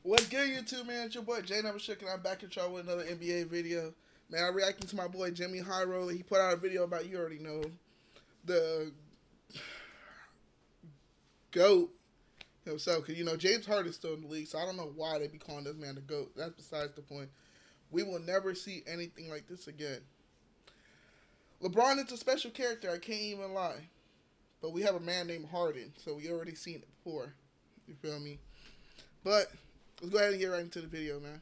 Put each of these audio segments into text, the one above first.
What's good, YouTube, man? It's your boy Jay Number Shook, and I'm back at y'all with another NBA video. Man, I'm reacting to my boy Jimmy High Roller. He put out a video about, you already know, the GOAT himself. Because, you know, James Harden's still in the league, so I don't know why they be calling this man the GOAT. That's besides the point. We will never see anything like this again. LeBron is a special character, I can't even lie. But we have a man named Harden, so we already seen it before. You feel me? But let's go ahead and get right into the video, man.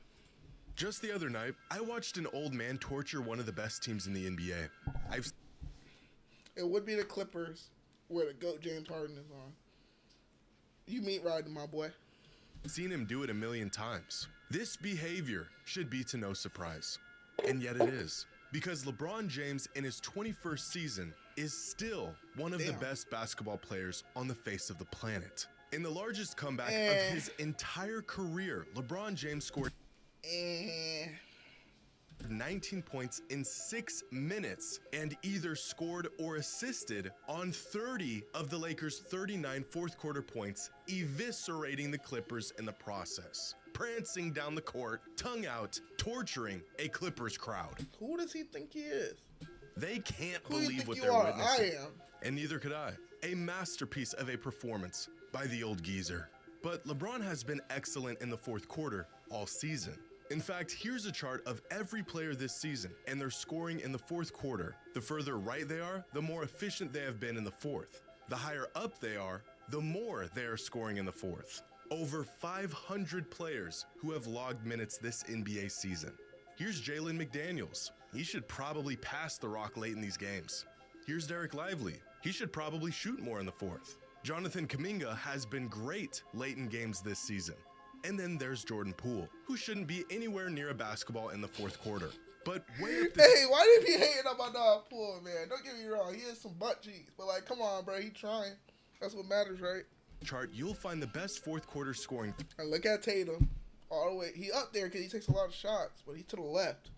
Just the other night, I watched an old man torture one of the best teams in the NBA. It would be the Clippers, where the GOAT James Harden is on. You meat riding, my boy. Seen him do it a million times. This behavior should be to no surprise. And yet it is. Because LeBron James in his 21st season is still one of the best basketball players on the face of the planet. In the largest comeback of his entire career, LeBron James scored 19 points in 6 minutes and either scored or assisted on 30 of the Lakers' 39 fourth quarter points, eviscerating the Clippers in the process. Prancing down the court, tongue out, torturing a Clippers crowd. Who does he think he is? They can't Who believe what they're witnessing. I am. And neither could I. A masterpiece of a performance by the old geezer. But LeBron has been excellent in the fourth quarter all season. In fact, here's a chart of every player this season and their scoring in the fourth quarter. The further right they are, the more efficient they have been in the fourth. The higher up they are, the more they are scoring in the fourth. Over 500 players who have logged minutes this NBA season. Here's Jalen McDaniels. He should probably pass the rock late in these games. Here's Derek Lively. He should probably shoot more in the fourth. Jonathan Kuminga has been great late in games this season. And then there's Jordan Poole, who shouldn't be anywhere near a basketball in the fourth quarter. But way up Hey, why did he hating on my dog Poole, man? Don't get me wrong, he has some butt cheeks. But, like, come on, bro, he trying. That's what matters, right? Chart, you'll find the best fourth quarter scoring. And look at Tatum. All the way. He up there because he takes a lot of shots, but he to the left.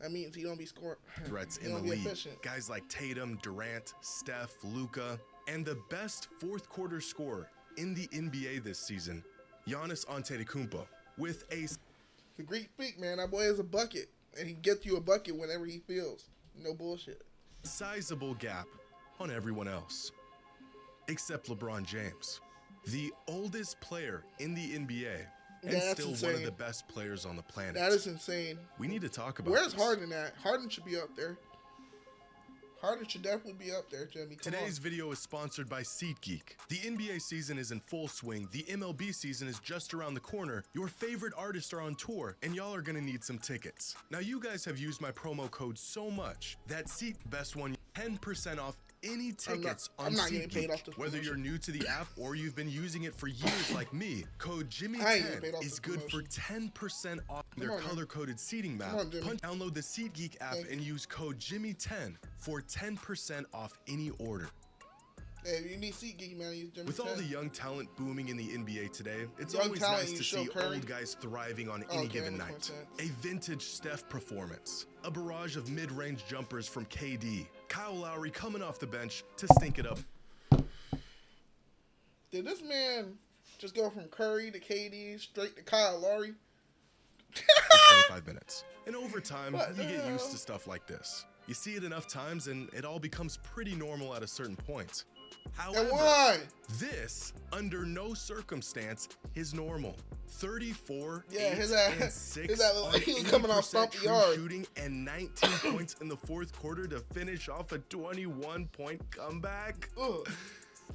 That means he don't be scoring. Threats in the league. Efficient. Guys like Tatum, Durant, Steph, Luka, and the best fourth quarter scorer in the NBA this season, Giannis Antetokounmpo, with the Greek freak, man. That boy is a bucket, and he gets you a bucket whenever he feels. No bullshit. Sizable gap on everyone else, except LeBron James, the oldest player in the NBA. And still insane. One of the best players on the planet. That is insane. We need to talk about Where's Harden at? Harden should be up there. Harden should definitely be up there, Jimmy. Today's video is sponsored by SeatGeek. The NBA season is in full swing. The MLB season is just around the corner. Your favorite artists are on tour, and y'all are gonna need some tickets. Now, you guys have used my promo code so much that best one 10% off any tickets on SeatGeek. Whether you're new to the app or you've been using it for years like me, code Jimmy10 is good for 10% off their color-coded seating map. Download the SeatGeek app and use code Jimmy10 for 10% off any order. Hey, if you need SeatGeek, man, use Jimmy10. With all the young talent booming in the NBA today, it's always nice to see old guys thriving on any given night. A vintage Steph performance, a barrage of mid-range jumpers from KD, Kyle Lowry coming off the bench to stink it up. Did this man just go from Curry to KD straight to Kyle Lowry? For 25 minutes. And over time, you get used to stuff like this. You see it enough times and it all becomes pretty normal at a certain point. However, this, under no circumstance, is normal. 34, 8, and 6 on 80% true shooting and 19 points in the fourth quarter to finish off a 21-point comeback.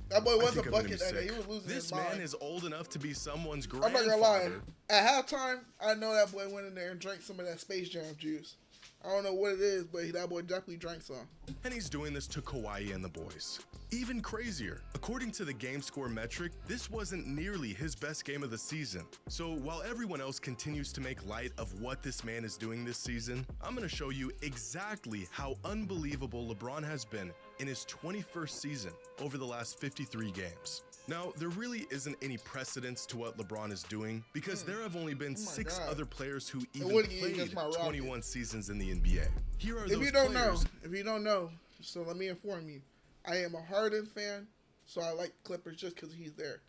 That boy was a bucket that day. He was losing his mind. This man is old enough to be someone's grandfather. I'm not gonna lie. At halftime, I know that boy went in there and drank some of that Space Jam juice. I don't know what it is, but that boy definitely drank some. And he's doing this to Kawhi and the boys. Even crazier, according to the game score metric, this wasn't nearly his best game of the season. So while everyone else continues to make light of what this man is doing this season, I'm gonna show you exactly how unbelievable LeBron has been in his 21st season over the last 53 games. Now, there really isn't any precedence to what LeBron is doing because there have only been 6 other players who even played 21 seasons in the NBA. Here are those players. If you don't know, so let me inform you. I am a Harden fan, so I like Clippers just because he's there.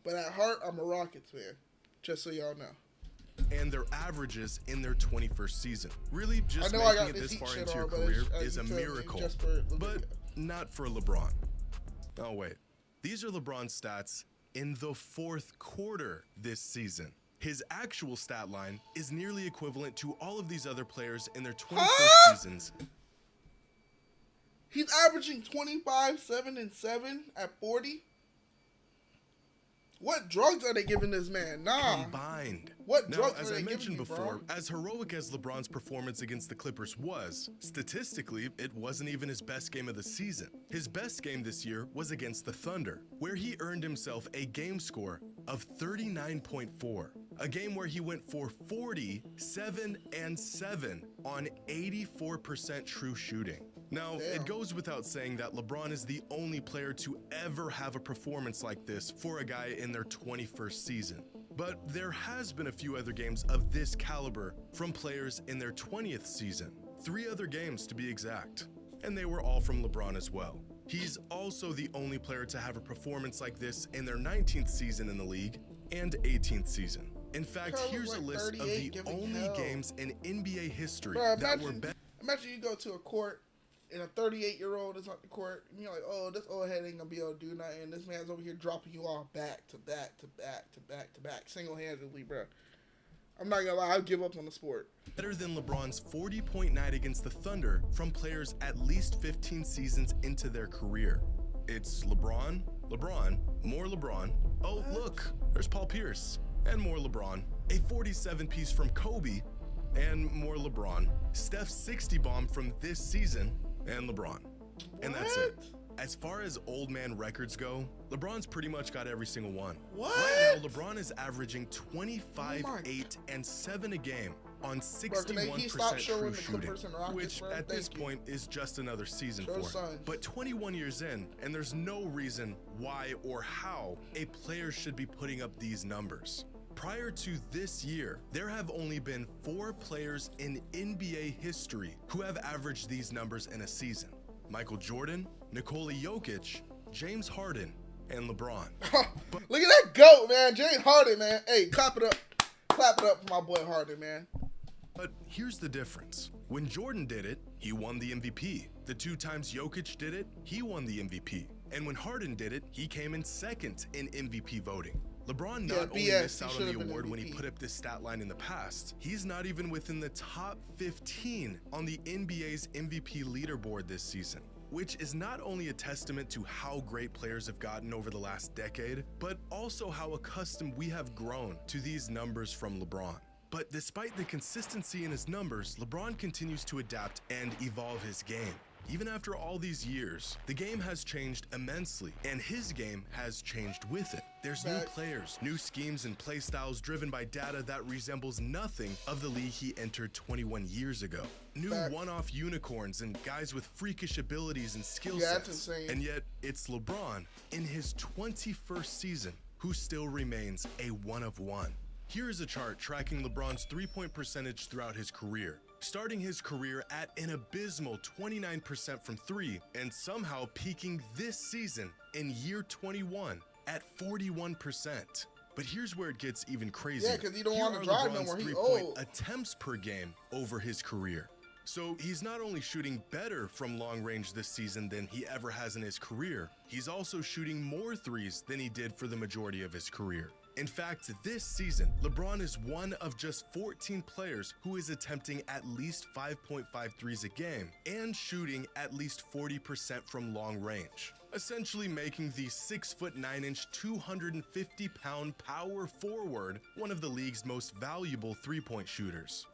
But at heart, I'm a Rockets fan, just so y'all know. and their averages in their 21st season. Really, just I making it this far into your career is a miracle, but not for LeBron. Oh wait, these are LeBron's stats in the fourth quarter this season. His actual stat line is nearly equivalent to all of these other players in their 21st seasons. He's averaging 25, 7, and 7 at 40. What drugs are they giving this man? Nah. Combined. What Now, drugs as are I they mentioned giving you, before, bro? as heroic as LeBron's performance against the Clippers was, statistically, it wasn't even his best game of the season. His best game this year was against the Thunder, where he earned himself a game score of 39.4. A game where he went for 40, 7, and 7 on 84% true shooting. Now, it goes without saying that LeBron is the only player to ever have a performance like this for a guy in their 21st season. But there has been a few other games of this caliber from players in their 20th season. 3 other games to be exact. And they were all from LeBron as well. He's also the only player to have a performance like this in their 19th season in the league and 18th season. In fact, here's a list of the only games in NBA history that were better. Imagine you go to a court and a 38-year-old is on the court, and you're like, oh, this old head ain't gonna be able to do nothing. And this man's over here dropping you off back to back to back to back to back, single-handedly, bro. I'm not gonna lie, I'll give up on the sport. Better than LeBron's 40-point night against the Thunder from players at least 15 seasons into their career. It's LeBron, more LeBron. Oh, look, there's Paul Pierce, and more LeBron. A 47-piece from Kobe, and more LeBron. Steph's 60 bomb from this season, and LeBron. And that's it. As far as old man records go, LeBron's pretty much got every single one. Right now, LeBron is averaging 25, 8, and 7 a game on 61% true shooting, which at this point is just another season for him. But 21 years in, and there's no reason why or how a player should be putting up these numbers. Prior to this year, there have only been 4 players in NBA history who have averaged these numbers in a season. Michael Jordan, Nikola Jokic, James Harden, and LeBron. Look at that GOAT, man. James Harden, man. Hey, clap it up. Clap it up for my boy Harden, man. But here's the difference. When Jordan did it, he won the MVP. The 2 times Jokic did it, he won the MVP. And when Harden did it, he came in second in MVP voting. LeBron not only missed out on the award when he put up this stat line in the past, he's not even within the top 15 on the NBA's MVP leaderboard this season, which is not only a testament to how great players have gotten over the last decade, but also how accustomed we have grown to these numbers from LeBron. But despite the consistency in his numbers, LeBron continues to adapt and evolve his game. Even after all these years, the game has changed immensely, and his game has changed with it. There's new players, new schemes and play styles driven by data that resembles nothing of the league he entered 21 years ago. New one-off unicorns and guys with freakish abilities and skill sets. And yet, it's LeBron in his 21st season who still remains a one-of-one. Here is a chart tracking LeBron's three-point percentage throughout his career, starting his career at an abysmal 29% from 3 and somehow peaking this season in year 21 at 41%. But here's where it gets even crazier. Yeah, because he don't want to drive no more. He old. Attempts per game over his career. So he's not only shooting better from long range this season than he ever has in his career, he's also shooting more threes than he did for the majority of his career. In fact, this season, LeBron is one of just 14 players who is attempting at least 5.5 threes a game and shooting at least 40% from long range, essentially making the 6'9", 250-pound power forward one of the league's most valuable three-point shooters.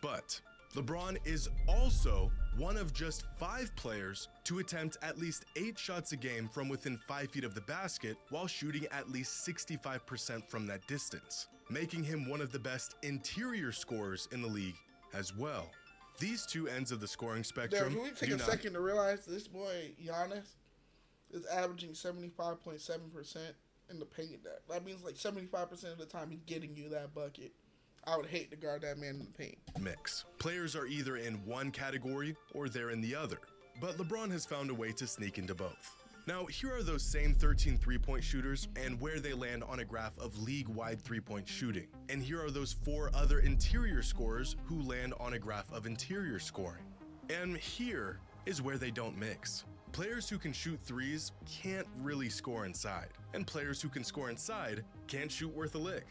But LeBron is also one of just 5 players to attempt at least 8 shots a game from within 5 feet of the basket while shooting at least 65% from that distance, making him one of the best interior scorers in the league as well. These two ends of the scoring spectrum. Can we take a second to realize this boy Giannis is averaging 75.7% in the paint? That means like 75% of the time he's getting you that bucket. I would hate to guard that man in the paint. Mix. Players are either in one category or they're in the other. But LeBron has found a way to sneak into both. Now, here are those same 13 three-point shooters and where they land on a graph of league-wide three-point shooting. And here are those 4 other interior scorers who land on a graph of interior scoring. And here is where they don't mix. Players who can shoot threes can't really score inside, and players who can score inside can't shoot worth a lick.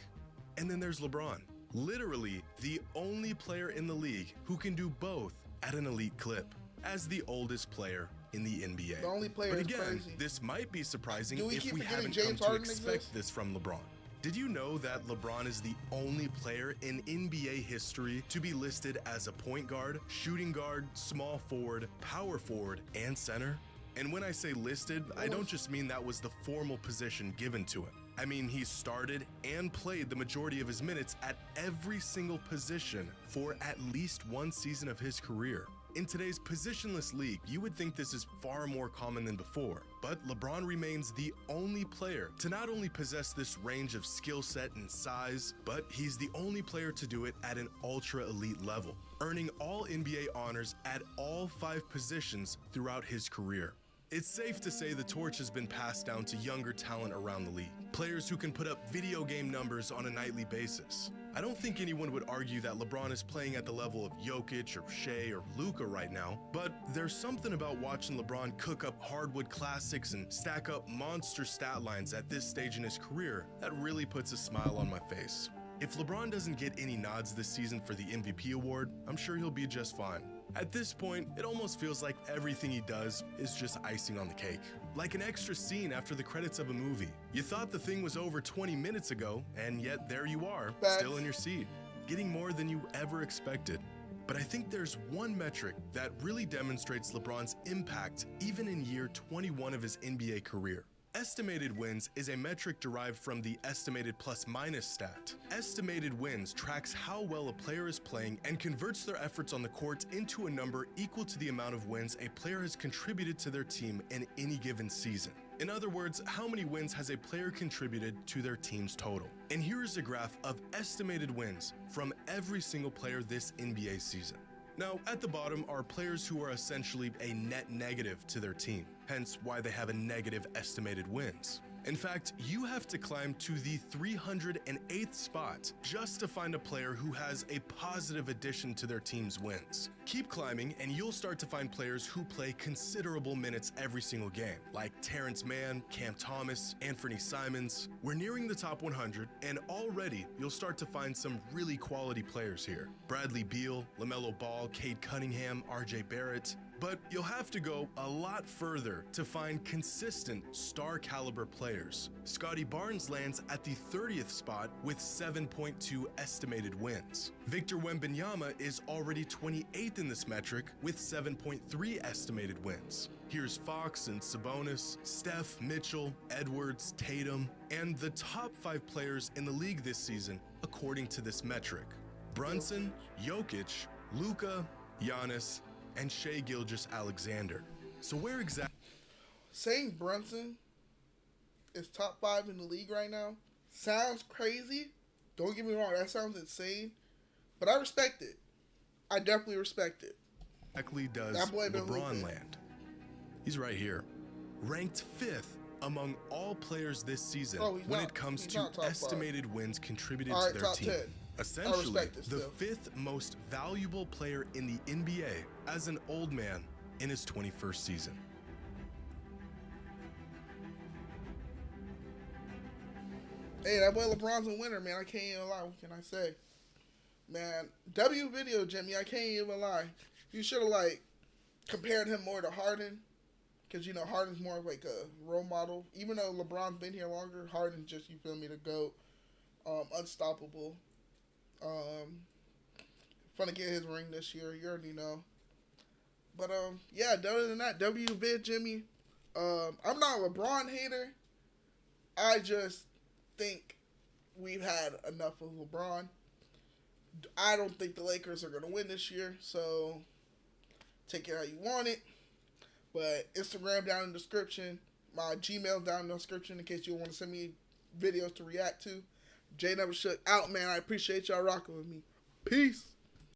And then there's LeBron, literally the only player in the league who can do both at an elite clip, as the oldest player in the NBA. The only player but is again, crazy. This might be surprising Do we if keep we forgetting haven't come James to Harden expect exists? this from LeBron. Did you know that LeBron is the only player in NBA history to be listed as a point guard, shooting guard, small forward, power forward, and center? And when I say listed, I don't just mean that was the formal position given to him. I mean, he started and played the majority of his minutes at every single position for at least one season of his career. In today's positionless league, you would think this is far more common than before, but LeBron remains the only player to not only possess this range of skill set and size, but he's the only player to do it at an ultra elite level, earning all NBA honors at all 5 positions throughout his career. It's safe to say the torch has been passed down to younger talent around the league, players who can put up video game numbers on a nightly basis. I don't think anyone would argue that LeBron is playing at the level of Jokic or Shea or Luka right now, but there's something about watching LeBron cook up hardwood classics and stack up monster stat lines at this stage in his career that really puts a smile on my face. If LeBron doesn't get any nods this season for the MVP award, I'm sure he'll be just fine. At this point, it almost feels like everything he does is just icing on the cake. Like an extra scene after the credits of a movie. You thought the thing was over 20 minutes ago, and yet there you are, still in your seat, getting more than you ever expected. But I think there's one metric that really demonstrates LeBron's impact even in year 21 of his NBA career. Estimated wins is a metric derived from the estimated plus-minus stat. Estimated wins tracks how well a player is playing and converts their efforts on the court into a number equal to the amount of wins a player has contributed to their team in any given season. In other words, how many wins has a player contributed to their team's total? And here is a graph of estimated wins from every single player this NBA season. Now, at the bottom are players who are essentially a net negative to their team, hence why they have a negative estimated wins. In fact, you have to climb to the 308th spot just to find a player who has a positive addition to their team's wins. Keep climbing and you'll start to find players who play considerable minutes every single game, like Terrence Mann, Cam Thomas, Anthony Simons. We're nearing the top 100, and already you'll start to find some really quality players here. Bradley Beal, LaMelo Ball, Cade Cunningham, RJ Barrett. But you'll have to go a lot further to find consistent star caliber players. Scotty Barnes lands at the 30th spot with 7.2 estimated wins. Victor Wembanyama is already 28th in this metric with 7.3 estimated wins. Here's Fox and Sabonis, Steph, Mitchell, Edwards, Tatum, and the top 5 players in the league this season according to this metric: Brunson, Jokic, Luka, Giannis, and Shai Gilgeous-Alexander. So where exactly? Saying Brunson is top 5 in the league right now sounds crazy. Don't get me wrong, that sounds insane. But I respect it. I definitely respect it. Exactly does LeBron land? He's right here. Ranked 5th among all players this season when it comes to estimated wins contributed to their team. 10. Essentially, the 5th most valuable player in the NBA as an old man in his 21st season. Hey, that boy LeBron's a winner, man. I can't even lie. What can I say? Man, W video, Jimmy. I can't even lie. You should have, compared him more to Harden. Because, Harden's more of, a role model. Even though LeBron's been here longer, Harden's just, you feel me, the GOAT. Unstoppable. Fun to get his ring this year. You already know. But, yeah, other than that, W vid, Jimmy. I'm not a LeBron hater. I just think we've had enough of LeBron. I don't think the Lakers are going to win this year, so take it how you want it. But Instagram down in the description. My Gmail down in the description in case you want to send me videos to react to. J Never Shook out, man. I appreciate y'all rocking with me. Peace.